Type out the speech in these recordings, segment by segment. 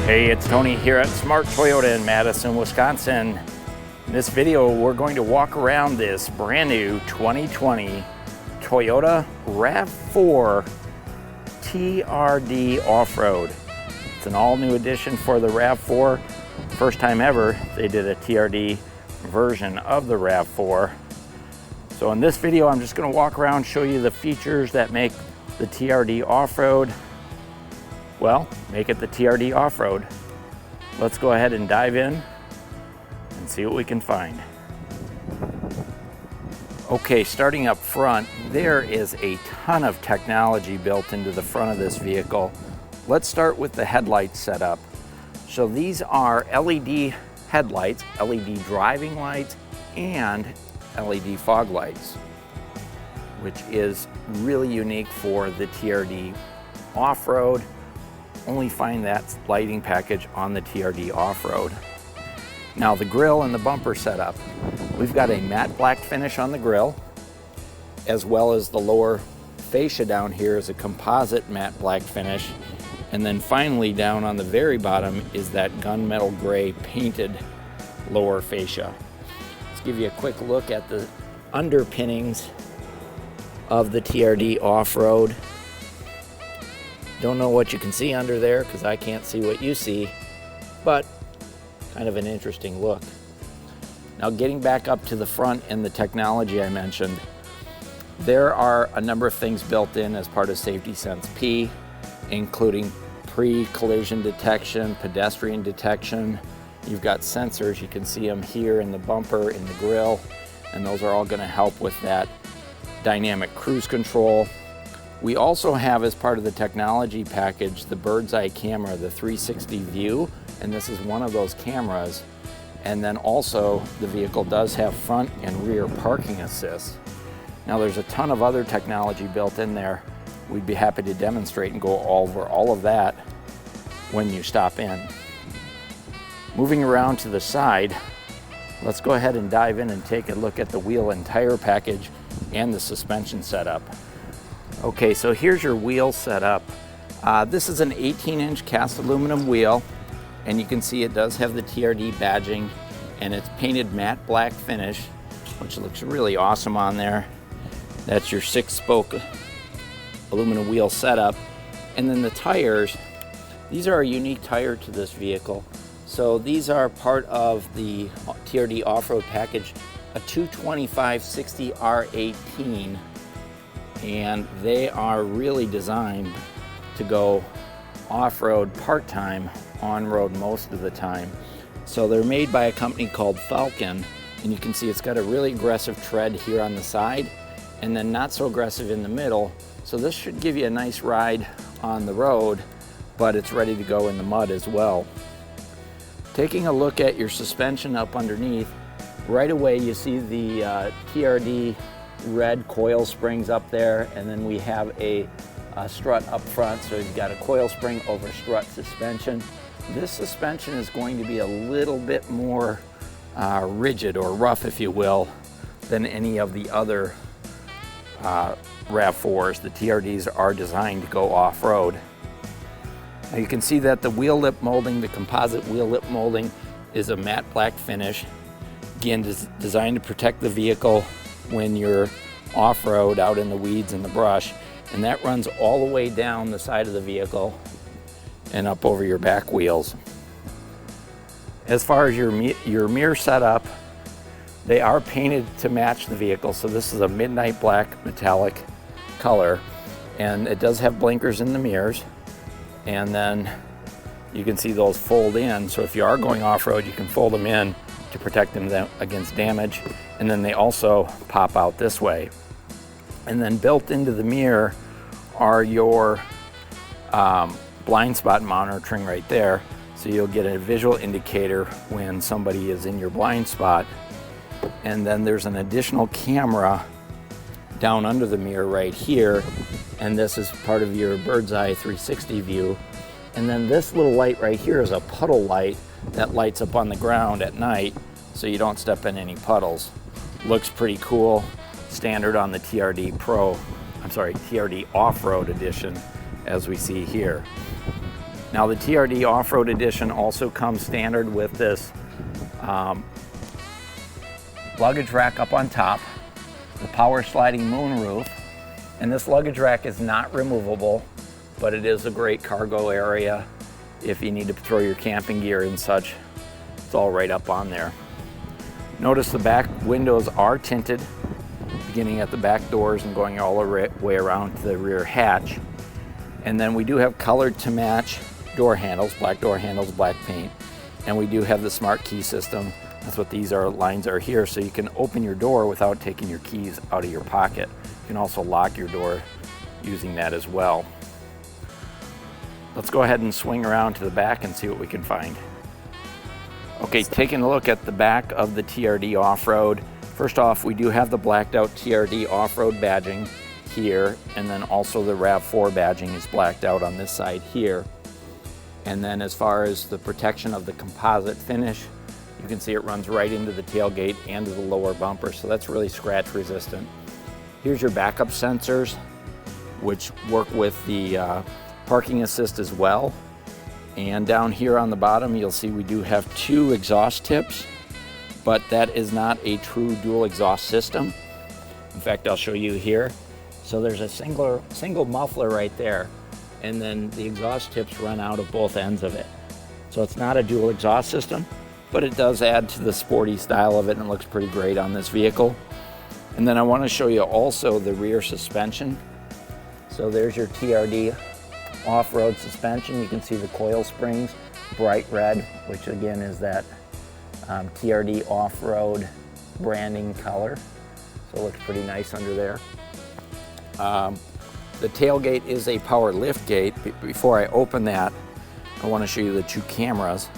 Hey, it's Tony here at Smart Toyota in Madison, Wisconsin. In this video, we're going to walk around this brand new 2020 Toyota RAV4 TRD Off-Road. It's an all-new addition for the RAV4. First time ever they did a TRD version of the RAV4. So in this video, I'm just going to walk around, show you the features that make the TRD Off-Road, well, make it the TRD Off-Road. Let's go ahead and dive in and see what we can find. Okay, starting up front, there is a ton of technology built into the front of this vehicle. Let's start with the headlights setup. So these are LED headlights, LED driving lights, and LED fog lights, which is really unique for the TRD Off-Road. Only find that lighting package on the TRD Off-Road. Now the grille and the bumper setup. We've got a matte black finish on the grille, as well as the lower fascia down here is a composite matte black finish. And then finally down on the very bottom is that gunmetal gray painted lower fascia. Let's give you a quick look at the underpinnings of the TRD Off-Road. Don't know what you can see under there because I can't see what you see, but kind of an interesting look. Now getting back up to the front and the technology I mentioned, there are a number of things built in as part of Safety Sense P, including pre-collision detection, pedestrian detection. You've got sensors, you can see them here in the bumper, in the grille, and those are all going to help with that dynamic cruise control. We also have, as part of the technology package, the bird's eye camera, the 360 view, and this is one of those cameras. And then also the vehicle does have front and rear parking assist. Now there's a ton of other technology built in there. We'd be happy to demonstrate and go over all of that when you stop in. Moving around to the side, let's go ahead and dive in and take a look at the wheel and tire package and the suspension setup. Okay, so here's your wheel setup. This is an 18-inch cast aluminum wheel, and you can see it does have the TRD badging, and it's painted matte black finish, which looks really awesome on there. That's your 6-spoke aluminum wheel setup. And then the tires, these are a unique tire to this vehicle. So these are part of the TRD Off-Road package, a 225/60 R18. And they are really designed to go off-road part-time, on-road most of the time. So they're made by a company called Falcon, and you can see it's got a really aggressive tread here on the side and then not so aggressive in the middle. So this should give you a nice ride on the road, but it's ready to go in the mud as well. Taking a look at your suspension up underneath, right away you see the TRD red coil springs up there, and then we have a strut up front, so you've got a coil spring over strut suspension. This suspension is going to be a little bit more rigid or rough, if you will, than any of the other RAV4s. The TRDs are designed to go off-road. Now you can see that the wheel lip molding, the composite wheel lip molding, is a matte black finish. Again, designed to protect the vehicle when you're off-road out in the weeds and the brush, and that runs all the way down the side of the vehicle and up over your back wheels. As far as your mirror setup, they are painted to match the vehicle, so this is a midnight black metallic color, and it does have blinkers in the mirrors, and then you can see those fold in, so if you are going off-road you can fold them in to protect them against damage, and then they also pop out this way. And then built into the mirror are your blind spot monitoring right there, so you'll get a visual indicator when somebody is in your blind spot. And then there's an additional camera down under the mirror right here, and this is part of your bird's eye 360 view. And then this little light right here is a puddle light that lights up on the ground at night so you don't step in any puddles. Looks pretty cool. Standard on the TRD Off-Road Edition, as we see here. Now the TRD Off-Road Edition also comes standard with this luggage rack up on top, the power sliding moonroof, and this luggage rack is not removable, but it is a great cargo area if you need to throw your camping gear and such. It's all right up on there. Notice the back windows are tinted, beginning at the back doors and going all the way around to the rear hatch. And then we do have colored to match door handles, black paint. And we do have the smart key system. That's what these lines are here, so you can open your door without taking your keys out of your pocket. You can also lock your door using that as well. Let's go ahead and swing around to the back and see what we can find. Okay, taking a look at the back of the TRD Off-Road. First off, we do have the blacked out TRD Off-Road badging here, and then also the RAV4 badging is blacked out on this side here. And then as far as the protection of the composite finish, you can see it runs right into the tailgate and to the lower bumper, so that's really scratch resistant. Here's your backup sensors, which work with the parking assist as well. And down here on the bottom, you'll see we do have 2 exhaust tips, but that is not a true dual exhaust system. In fact, I'll show you here. So there's a single muffler right there, and then the exhaust tips run out of both ends of it. So it's not a dual exhaust system, but it does add to the sporty style of it, and it looks pretty great on this vehicle. And then I want to show you also the rear suspension. So there's your TRD off-road suspension. You can see the coil springs, bright red, which again is that TRD off-road branding color. So it looks pretty nice under there. The tailgate is a power lift gate. Before I open that, I want to show you the 2 cameras.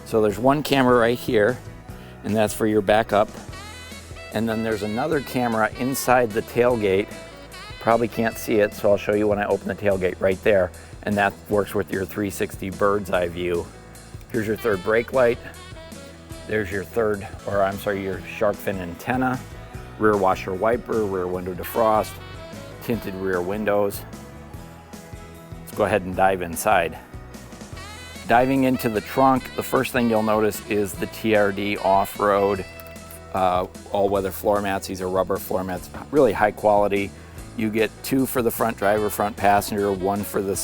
So there's one camera right here, and that's for your backup. And then there's another camera inside the tailgate. Probably can't see it, so I'll show you when I open the tailgate right there. And that works with your 360 bird's eye view. Here's your third brake light. There's your your shark fin antenna, rear washer wiper, rear window defrost, tinted rear windows. Let's go ahead and dive inside. Diving into the trunk, the first thing you'll notice is the TRD Off-Road all-weather floor mats. These are rubber floor mats, really high quality. You get 2 for the front driver, front passenger, 1 for the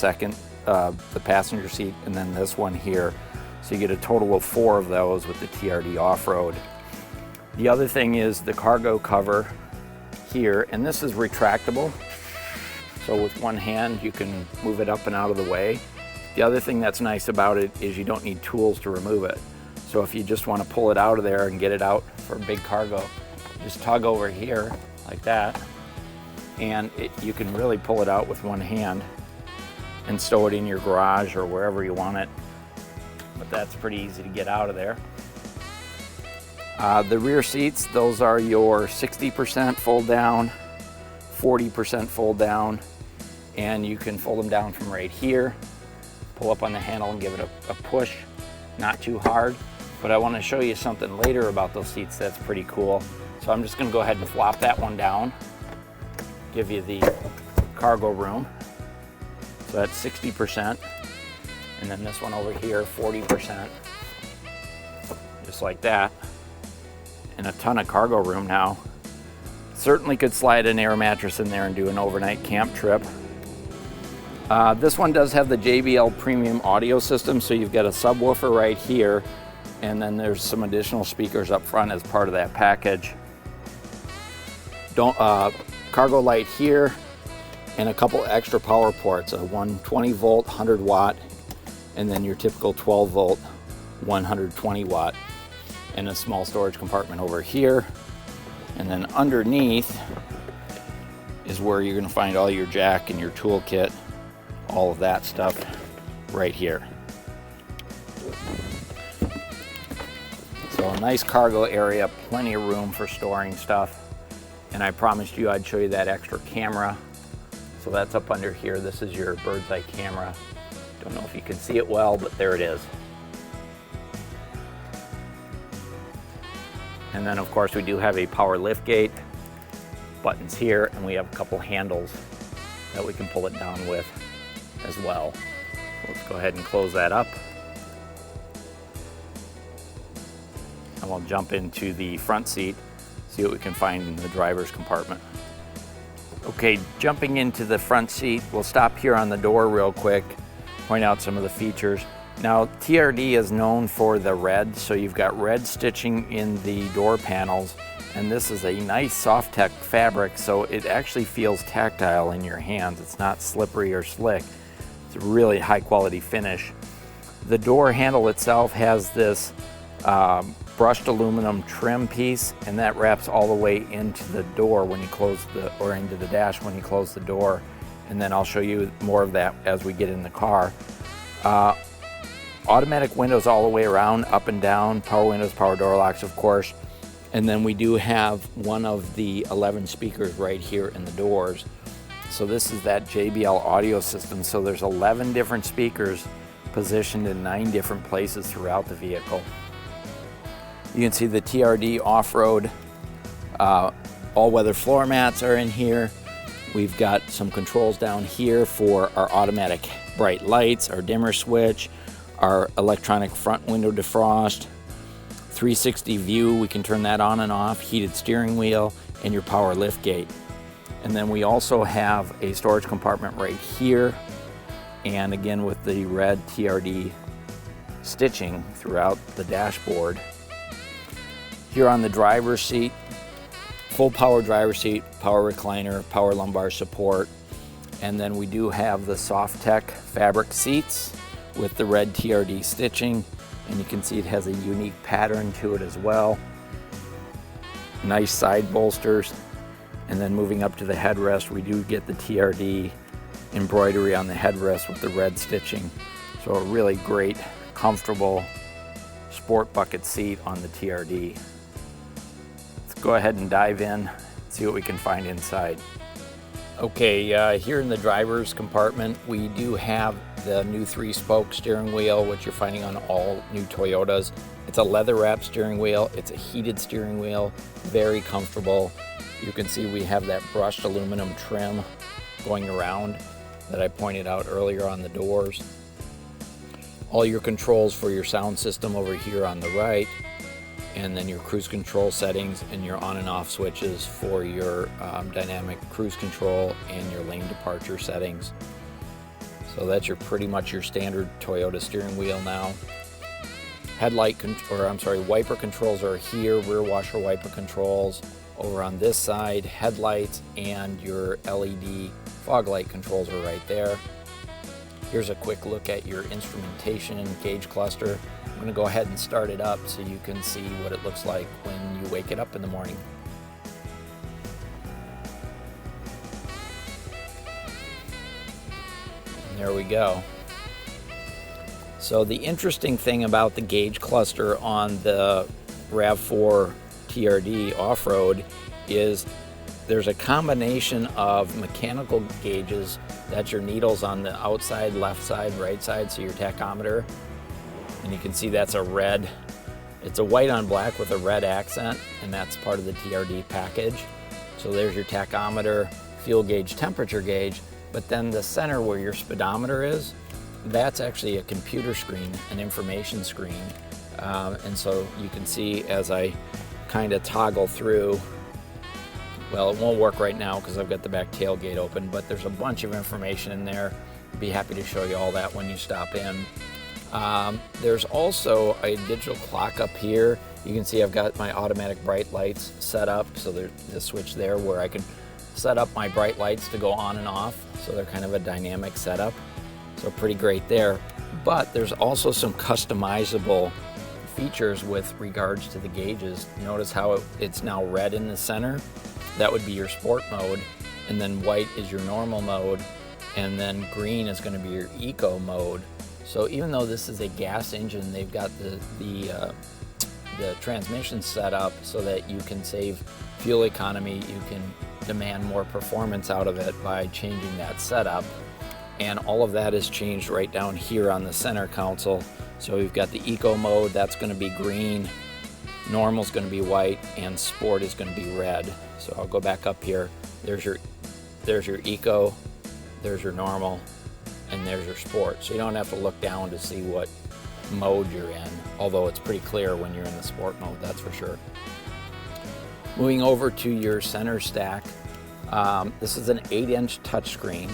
the passenger seat, and then this one here. So you get a total of 4 of those with the TRD Off-Road. The other thing is the cargo cover here, and this is retractable. So with one hand, you can move it up and out of the way. The other thing that's nice about it is you don't need tools to remove it. So if you just want to pull it out of there and get it out for big cargo, just tug over here like that, and you can really pull it out with one hand and stow it in your garage or wherever you want it. But that's pretty easy to get out of there. The rear seats, those are your 60% fold down, 40% fold down, and you can fold them down from right here, pull up on the handle and give it a push, not too hard. But I want to show you something later about those seats that's pretty cool. So I'm just going to go ahead and flop that one down, give you the cargo room. So that's 60%. And then this one over here, 40%. Just like that. And a ton of cargo room now. Certainly could slide an air mattress in there and do an overnight camp trip. This one does have the JBL premium audio system, so you've got a subwoofer right here, and then there's some additional speakers up front as part of that package. Cargo light here, and a couple extra power ports, a 120 volt, 100 watt, and then your typical 12 volt, 120 watt, and a small storage compartment over here. And then underneath is where you're going to find all your jack and your toolkit, all of that stuff right here. So a nice cargo area, plenty of room for storing stuff. And I promised you I'd show you that extra camera. So that's up under here. This is your bird's eye camera. Don't know if you can see it well, but there it is. And then of course we do have a power lift gate, buttons here, and we have a couple handles that we can pull it down with as well. Let's go ahead and close that up. And we'll jump into the front seat, see what we can find in the driver's compartment. Okay, jumping into the front seat, we'll stop here on the door real quick, point out some of the features. Now, TRD is known for the red, so you've got red stitching in the door panels, and this is a nice soft tech fabric, so it actually feels tactile in your hands. It's not slippery or slick. It's a really high quality finish. The door handle itself has this brushed aluminum trim piece, and that wraps all the way into the door when you close or into the dash when you close the door. And then I'll show you more of that as we get in the car. Automatic windows all the way around, up and down, power windows, power door locks, of course. And then we do have one of the 11 speakers right here in the doors. So this is that JBL audio system. So there's 11 different speakers positioned in 9 different places throughout the vehicle. You can see the TRD Off-Road all-weather floor mats are in here. We've got some controls down here for our automatic bright lights, our dimmer switch, our electronic front window defrost, 360 view, we can turn that on and off, heated steering wheel, and your power lift gate. And then we also have a storage compartment right here, and again with the red TRD stitching throughout the dashboard. Here on the driver's seat, full power driver's seat, power recliner, power lumbar support, and then we do have the soft tech fabric seats with the red TRD stitching, and you can see it has a unique pattern to it as well. Nice side bolsters, and then moving up to the headrest, we do get the TRD embroidery on the headrest with the red stitching. So a really great, comfortable sport bucket seat on the TRD. Let's go ahead and dive in, see what we can find inside. Okay, here in the driver's compartment, we do have the new 3-spoke steering wheel, which you're finding on all new Toyotas. It's a leather wrap steering wheel. It's a heated steering wheel, very comfortable. You can see we have that brushed aluminum trim going around that I pointed out earlier on the doors. All your controls for your sound system over here on the right, and then your cruise control settings and your on and off switches for your dynamic cruise control and your lane departure settings. So that's pretty much your standard Toyota steering wheel now. Wiper controls are here, rear washer wiper controls over on this side, headlights and your LED fog light controls are right there. Here's a quick look at your instrumentation and gauge cluster. I'm going to go ahead and start it up so you can see what it looks like when you wake it up in the morning. And there we go. So the interesting thing about the gauge cluster on the RAV4 TRD Off-Road is there's a combination of mechanical gauges. That's your needles on the outside, left side, right side, so your tachometer. And you can see that's a red. It's a white on black with a red accent, and that's part of the TRD package. So there's your tachometer, fuel gauge, temperature gauge, but then the center where your speedometer is, that's actually a computer screen, an information screen. And so you can see as I kind of toggle through, well, it won't work right now because I've got the back tailgate open, but there's a bunch of information in there. I'd be happy to show you all that when you stop in. There's also a digital clock up here. You can see I've got my automatic bright lights set up, so there's the switch there where I can set up my bright lights to go on and off, so they're kind of a dynamic setup. So pretty great there. But there's also some customizable features with regards to the gauges. Notice how it's now red in the center. That would be your sport mode, and then white is your normal mode, and then green is going to be your eco mode. So even though this is a gas engine, they've got the transmission set up so that you can save fuel economy, you can demand more performance out of it by changing that setup. And all of that is changed right down here on the center console. So we've got the eco mode, that's going to be green, normal is going to be white, and sport is going to be red. So I'll go back up here. There's your eco, there's your normal, and there's your sport. So you don't have to look down to see what mode you're in, although it's pretty clear when you're in the sport mode, that's for sure. Moving over to your center stack, this is an 8-inch touchscreen.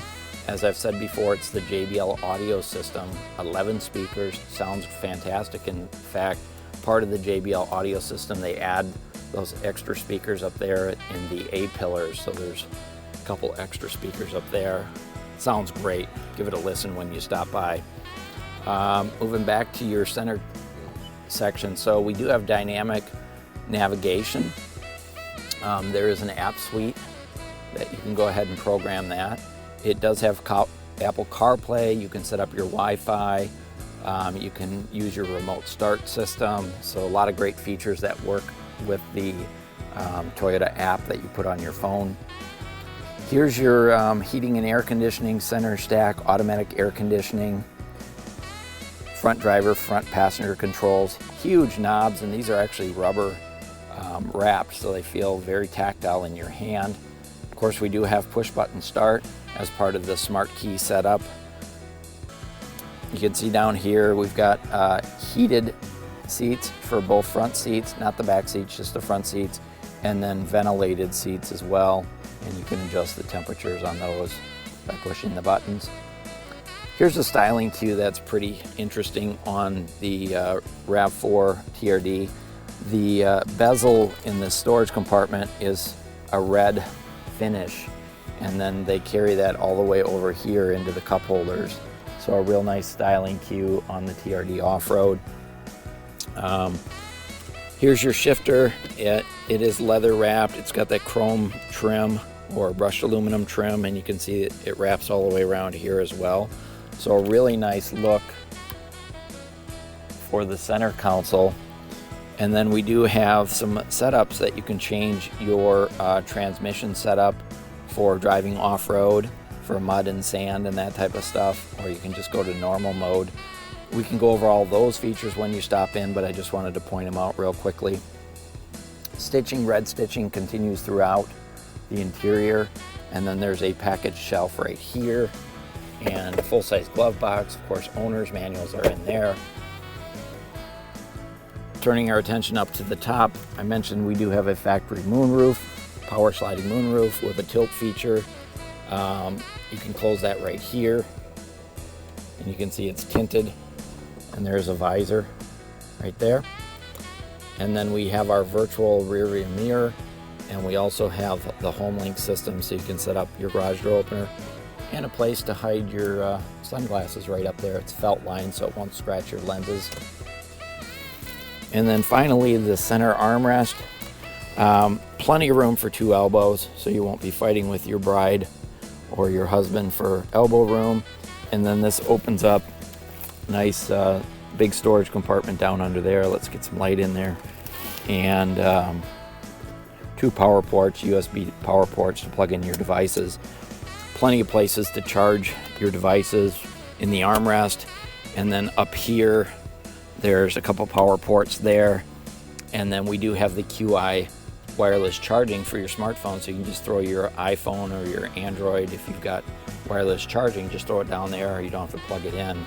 As I've said before, it's the JBL audio system, 11 speakers, sounds fantastic. In fact, part of the JBL audio system, they add those extra speakers up there in the A pillars, so there's a couple extra speakers up there. Sounds great. Give it a listen when you stop by. Moving back to your center section, so we do have dynamic navigation. There is an app suite that you can go ahead and program that. It does have Apple CarPlay. You can set up your Wi-Fi. You can use your remote start system. So a lot of great features that work with the Toyota app that you put on your phone. Here's your heating and air conditioning center stack, automatic air conditioning, front driver, front passenger controls, huge knobs, and these are actually rubber wrapped, so they feel very tactile in your hand. Of course, we do have push button start as part of the smart key setup. You can see down here we've got heated seats for both front seats, not the back seats, just the front seats, and then ventilated seats as well, and you can adjust the temperatures on those by pushing the buttons. Here's a styling cue that's pretty interesting on the RAV4 TRD. The bezel in the storage compartment is a red finish, and then they carry that all the way over here into the cup holders. So a real nice styling cue on the TRD Off-Road. Here's your shifter. It is leather wrapped. It's got that chrome trim or brushed aluminum trim, and you can see it wraps all the way around here as well. So a really nice look for the center console. And then we do have some setups that you can change your transmission setup for driving off-road, for mud and sand and that type of stuff, or you can just go to normal mode. We can go over all those features when you stop in, but I just wanted to point them out real quickly. Stitching, red stitching continues throughout the interior, and then there's a package shelf right here and a full-size glove box. Of course, owner's manuals are in there. Turning our attention up to the top, I mentioned we do have a factory moonroof, power sliding moonroof with a tilt feature. You can close that right here, and you can see it's tinted, and there's a visor right there. And then we have our virtual rear view mirror, and we also have the HomeLink system, so you can set up your garage door opener and a place to hide your sunglasses right up there. It's felt lined, so it won't scratch your lenses. And then finally, the center armrest. Plenty of room for 2 elbows, so you won't be fighting with your bride or your husband for elbow room. And then this opens up, nice big storage compartment down under there. Let's get some light in there. And 2 power ports, USB power ports to plug in your devices. Plenty of places to charge your devices in the armrest. And then up here, there's a couple power ports there. And then we do have the QI wireless charging for your smartphone, so you can just throw your iPhone or your Android, if you've got wireless charging, just throw it down there. You don't have to plug it in.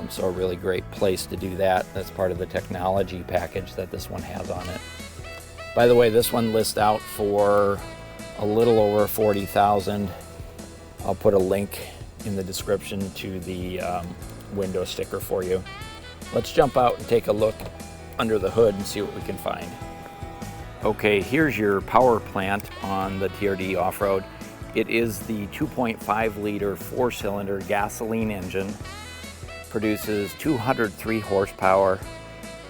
So a really great place to do that. That's part of the technology package that this one has on it. By the way, this one lists out for a little over $40,000. I'll put a link in the description to the window sticker for you. Let's jump out and take a look under the hood and see what we can find. Okay, here's your power plant on the TRD Off-Road. It is the 2.5 liter 4-cylinder gasoline engine, produces 203 horsepower,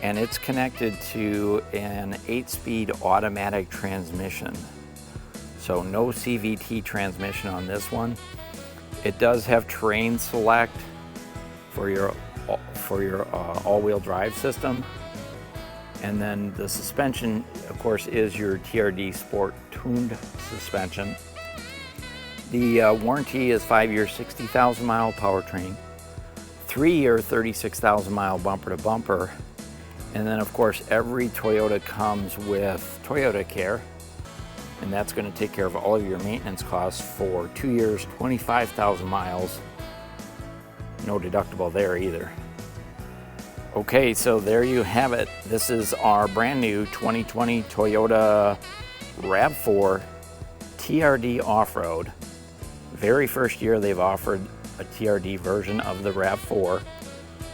and it's connected to an 8-speed automatic transmission. So no CVT transmission on this one. It does have terrain select for your all-wheel drive system. And then the suspension, of course, is your TRD Sport tuned suspension. The warranty is 5-year, 60,000 mile powertrain, 3-year, 36,000 mile bumper to bumper. And then of course, every Toyota comes with Toyota Care, and that's going to take care of all of your maintenance costs for 2 years, 25,000 miles. No deductible there either. Okay, so there you have it. This is our brand new 2020 Toyota RAV4 TRD Off-Road. Very first year they've offered a TRD version of the RAV4.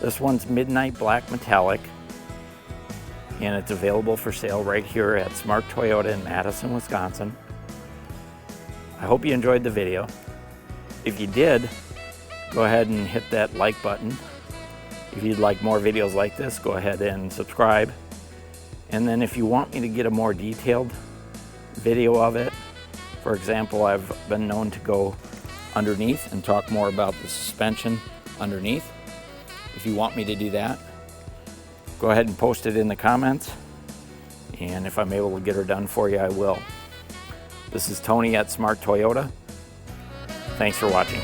This one's midnight black metallic, and it's available for sale right here at Smart Toyota in Madison, Wisconsin. I hope you enjoyed the video. If you did, go ahead and hit that like button. If you'd like more videos like this, go ahead and subscribe. And then if you want me to get a more detailed video of it, for example, I've been known to go underneath and talk more about the suspension underneath. If you want me to do that, go ahead and post it in the comments. And if I'm able to get her done for you, I will. This is Tony at Smart Toyota. Thanks for watching.